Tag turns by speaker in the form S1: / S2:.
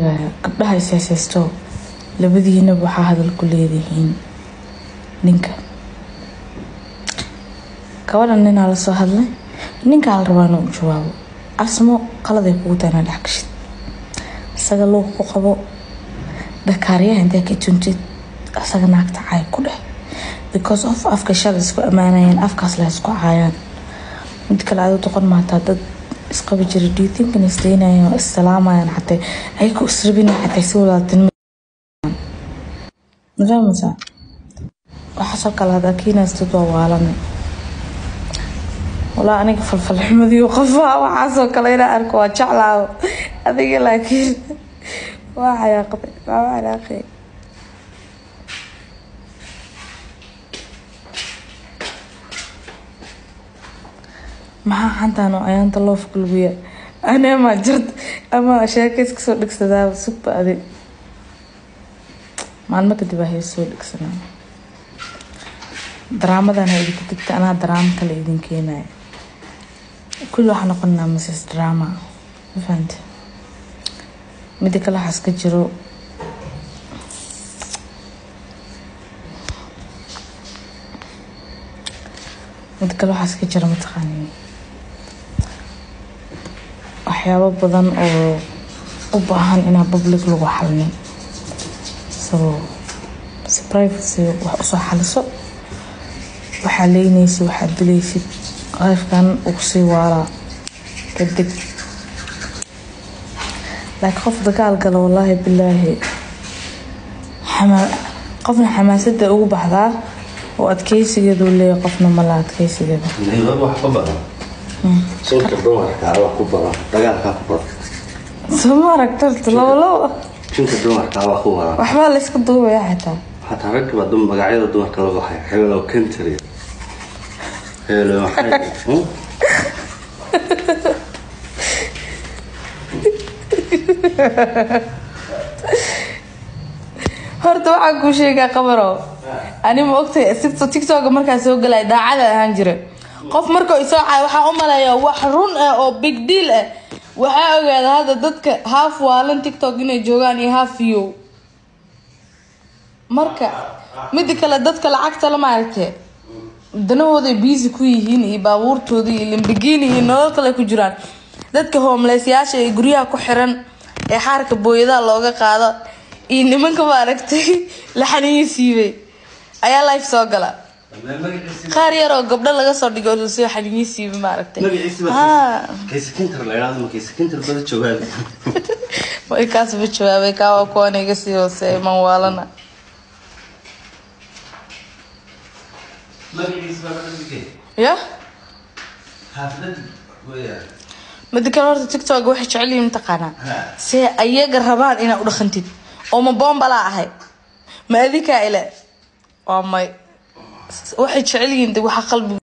S1: gabdhaha isaysto labadiina waxa hadal ku leeyihiin ninka kawalan nina la soo hadlay ninka la rabaa inuu jawaabo asmo qaladay ku taana dhaxkashid asaga loo ku qabo dhakaariyaha inta ka tuntid asaga naagta ay ku dheh because of afka shal isku amaanayeen afkaas la isku caayaan mid kale aad u toqon maata dad isqaba jiray do you think in isteenayo assalaamayaan hatta ay ku sribina hatta soo laatan نفهمت وحصل كلا ذاكينا استدوا وعالمي ولا أنا في الحمدي وقفها وحصل كلا إلى أركوا شعلا هذيك لكن واحد قبل ما على خير ما حتى أنا أيام طلوا في قلبي أنا ما جرت أما أشياء كسر دكسة سب هذه maalmo kadib ay soo dhigsanaa dramadan ay ku tagtay ana drama kale idin keenay kullu waxa noqonaa Mrs Drama fahant mid kale xas ka jiro mataqaani waxyaabo badan oo u baahan in public lagu xalin so privacy waxa xaliso waxa leeynayso waxa dilaysid qafkan ugu sii waara kadib la qof dagaal gal wallahi billahi qofna xamaasada ugu baxdaa oo adkeysigeedu leeyahay qofna ma la adkeysigeedu
S2: leeyahay wax ka badan soo kadoomarka wax ku badan dagaalka ku badan
S1: soo aragtay loo
S2: شنو دوما كاوا خوها
S1: waxba la iska duubaya
S2: حتى ركب دم magacyada dumarka lagu hayo xeelo country xeelo waxay
S1: horta waxa ku sheega qabaro ani ma ogtay TikTok markaa soo galay daacada ahaan jiray qof markuu isoo caay waxa u maleeyaa wax run ah oo big deal ah waxa ogaada hada dadka half waalan TikTok inay joogan iyo half view marka mid kale dadka lacagta la maartay danahooda busy ku yihiin iyo baabuurtooda iyo Lamborghini iyo nolol kale ku jiraan dadka homeless yaasha ee guryaha ku xiran ee xarka booyada looga qaado iyo nimanka maaragtay la xaniisiibay ayaa live soo gala qaar yar oo gabdho laga soo dhigo oo soo xaniisiibay maaragtay
S2: كيسكنتر لا يلازم كيسكنتر بده جواب
S1: way kaas jawaabay ka waa ku aniga si hoose man waalana ya mid kale horta TikTok waxa jecel yihiin taqaana si ayaga rabaan inaad u dhaqantid oo ma bombala ahay ma adika ila oo may waxa jecel yihiin waxa qalbi